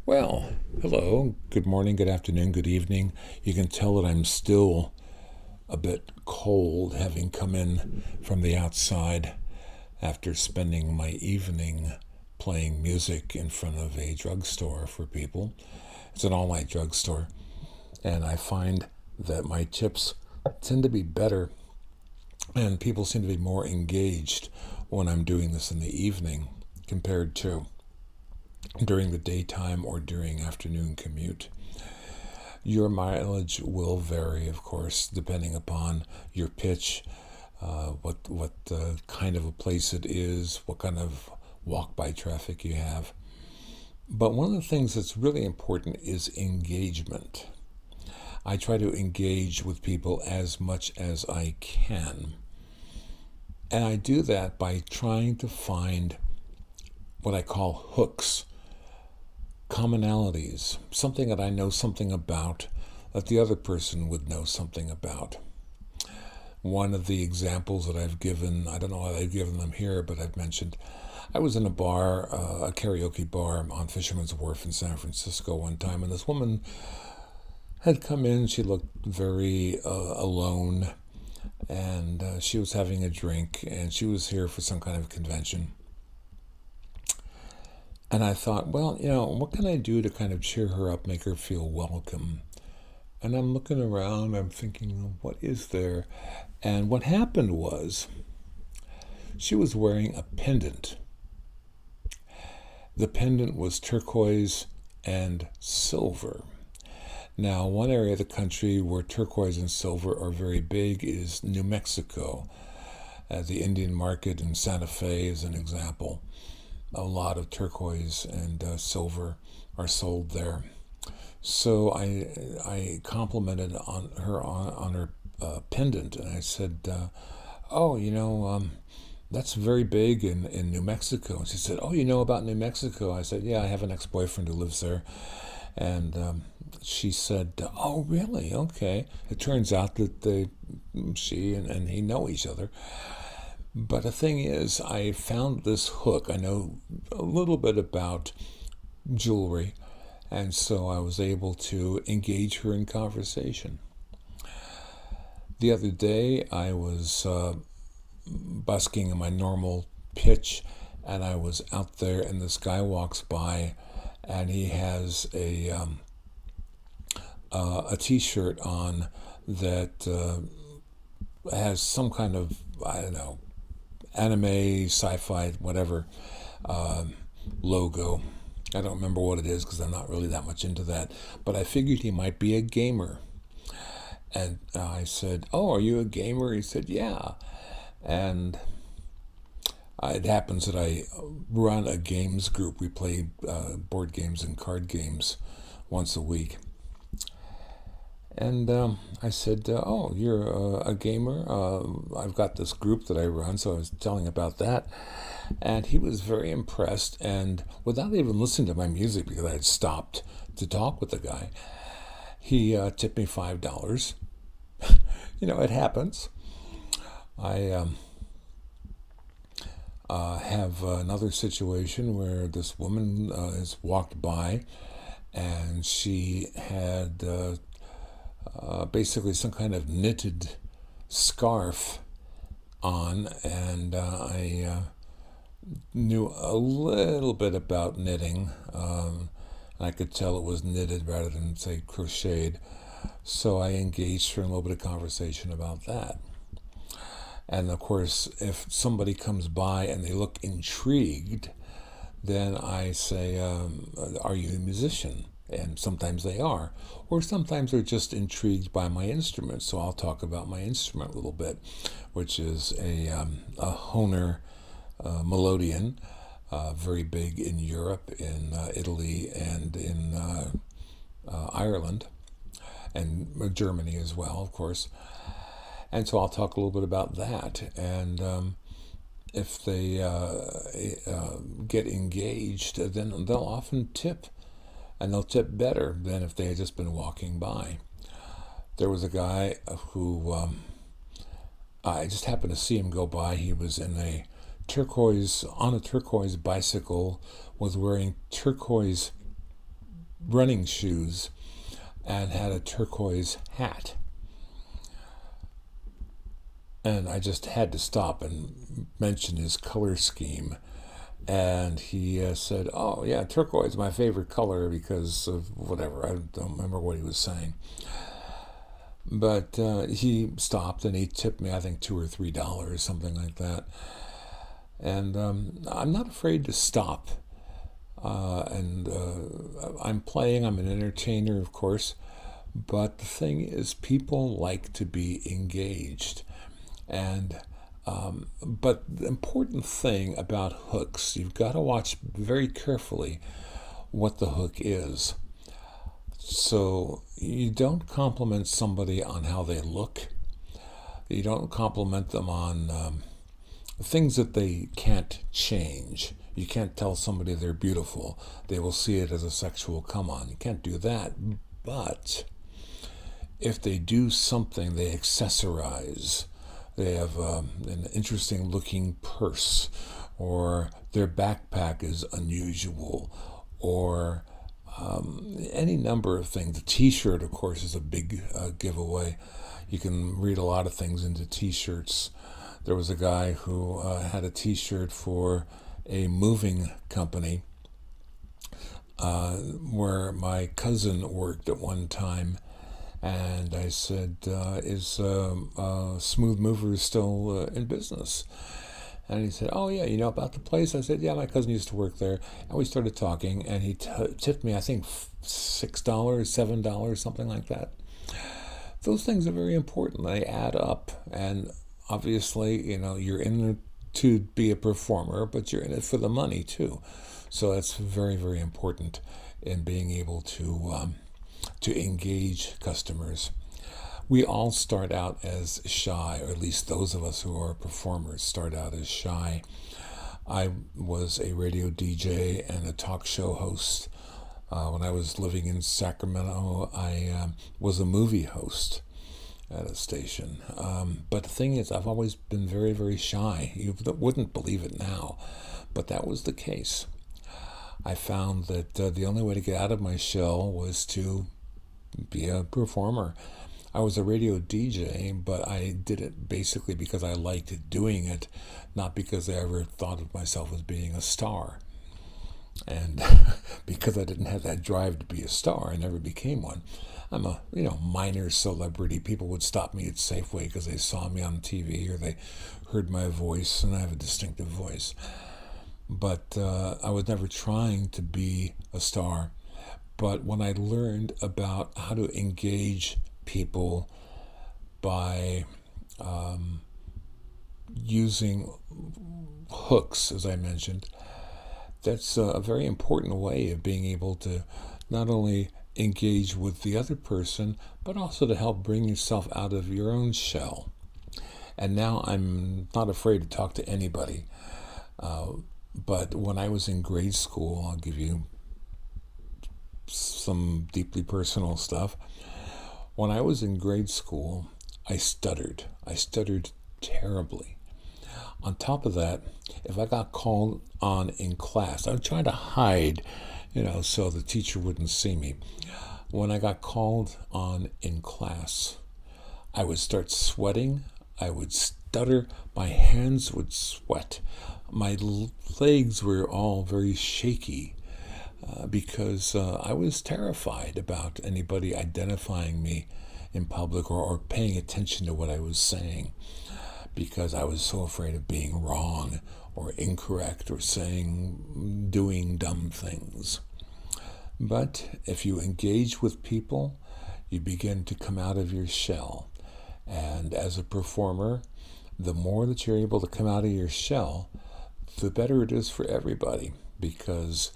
Well, hello, good morning, good afternoon, good evening. You can tell that I'm still a bit cold, having come in from the outside after spending my evening playing music in front of a drugstore for people. It's an all night drugstore, and I find that my tips tend to be better and people seem to be more engaged when I'm doing this in the evening compared to during the daytime or during afternoon commute. Your mileage will vary, of course, depending upon your pitch, what kind of a place it is, what kind of walk-by traffic you have. But one of the things that's really important is engagement. I try to engage with people as much as I can. And I do that by trying to find what I call hooks, commonalities, something that I know something about that the other person would know something about. One of the examples that I've given, I don't know why I've given them here, but I've mentioned, I was in a bar, a karaoke bar on Fisherman's Wharf in San Francisco one time, and this woman had come in. She looked very alone, and she was having a drink, and she was here for some kind of convention. And I thought, well, what can I do to kind of cheer her up, make her feel welcome? And I'm looking around, I'm thinking, what is there? And what happened was, she was wearing a pendant. The pendant was turquoise and silver. Now, one area of the country where turquoise and silver are very big is New Mexico. The Indian market in Santa Fe is an example. A lot of turquoise and silver are sold there. So I complimented on her pendant, and I said, that's very big in New Mexico. And she said, oh, you know about New Mexico? I said, yeah, I have an ex-boyfriend who lives there. And she said, oh, really? Okay. It turns out that she and he know each other. But the thing is, I found this hook. I know a little bit about jewelry, and so I was able to engage her in conversation. The other day, I was busking in my normal pitch, and I was out there, and this guy walks by, and he has a T-shirt on that has some kind of, I don't know, anime, sci-fi, whatever logo. I don't remember what it is because I'm not really that much into that. But I figured he might be a gamer. And I said, oh, are you a gamer? He said, yeah. And it happens that I run a games group. We play board games and card games once a week. And I said, oh, you're a gamer? I've got this group that I run, so I was telling about that. And he was very impressed, and without even listening to my music, because I had stopped to talk with the guy, he tipped me $5. It happens. I have another situation where this woman has walked by, and she had basically some kind of knitted scarf on, and I knew a little bit about knitting. I could tell it was knitted rather than, say, crocheted. So I engaged her in a little bit of conversation about that. And of course, if somebody comes by and they look intrigued, then I say, are you a musician? And sometimes they are. Or sometimes they're just intrigued by my instrument. So I'll talk about my instrument a little bit, which is a Hohner melodeon, very big in Europe, in Italy, and in Ireland, and Germany as well, of course. And so I'll talk a little bit about that. And if they get engaged, then they'll often tip. And they'll tip better than if they had just been walking by. There was a guy who I just happened to see him go by. He was on a turquoise bicycle, was wearing turquoise running shoes and had a turquoise hat. And I just had to stop and mention his color scheme. And he said, "Oh, yeah, turquoise is my favorite color because of whatever." I don't remember what he was saying. But he stopped and he tipped me, I think, $2 or $3, something like that. And I'm not afraid to stop. I'm playing, I'm an entertainer, of course. But the thing is, people like to be engaged. And but the important thing about hooks, you've got to watch very carefully what the hook is. So you don't compliment somebody on how they look. You don't compliment them on things that they can't change. You can't tell somebody they're beautiful. They will see it as a sexual come-on. You can't do that. But if they do something, they accessorize. They have an interesting looking purse, or their backpack is unusual, or any number of things. The t-shirt, of course, is a big giveaway. You can read a lot of things into t-shirts. There was a guy who had a t-shirt for a moving company where my cousin worked at one time. And I said, is Smooth Movers still in business? And he said, "Oh, yeah, you know about the place?" I said, "Yeah, my cousin used to work there." And we started talking, and he tipped me, I think, $6, $7, something like that. Those things are very important. They add up. And obviously, you're in it to be a performer, but you're in it for the money, too. So that's very, very important in being able to engage customers. We all start out as shy, or at least those of us who are performers start out as shy. I was a radio DJ and a talk show host. When I was living in Sacramento, I was a movie host at a station. But the thing is, I've always been very, very shy. You wouldn't believe it now, but that was the case. I found that the only way to get out of my shell was to be a performer. I was a radio DJ, but I did it basically because I liked doing it, not because I ever thought of myself as being a star. And because I didn't have that drive to be a star, I never became one. I'm a minor celebrity. People would stop me at Safeway because they saw me on TV or they heard my voice, and I have a distinctive voice. But I was never trying to be a star. But when I learned about how to engage people by using hooks, as I mentioned, that's a very important way of being able to not only engage with the other person, but also to help bring yourself out of your own shell. And now I'm not afraid to talk to anybody. But when I was in grade school, I'll give you some deeply personal stuff. When I was in grade school, I stuttered. I stuttered terribly. On top of that, if I got called on in class, I would try to hide, so the teacher wouldn't see me. When I got called on in class, I would start sweating. I would stutter. My hands would sweat. My legs were all very shaky. Because I was terrified about anybody identifying me in public or paying attention to what I was saying, because I was so afraid of being wrong or incorrect or doing dumb things. But if you engage with people, you begin to come out of your shell. And as a performer, the more that you're able to come out of your shell, the better it is for everybody, because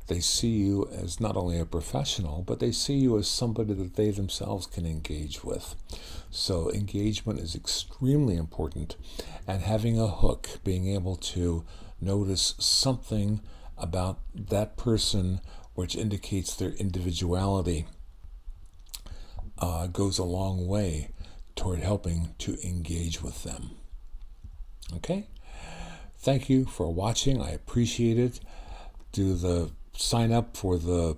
they see you as not only a professional, but they see you as somebody that they themselves can engage with. So engagement is extremely important, and having a hook, being able to notice something about that person which indicates their individuality, goes a long way toward helping to engage with them. Okay? Thank you for watching. I appreciate it. Do the sign up for the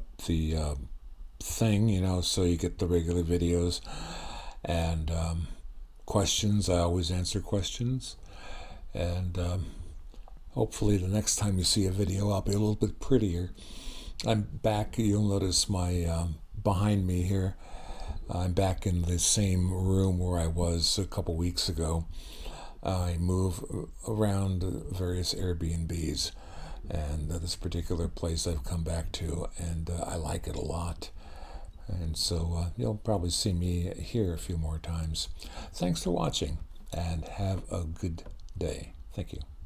thing, so you get the regular videos and questions. I always answer questions, and hopefully the next time you see a video, I'll be a little bit prettier. I'm back. You'll notice my behind me here. I'm back in the same room where I was a couple weeks ago. I move around various Airbnbs, and this particular place I've come back to, and I like it a lot. And so you'll probably see me here a few more times. Thanks for watching, and have a good day. Thank you.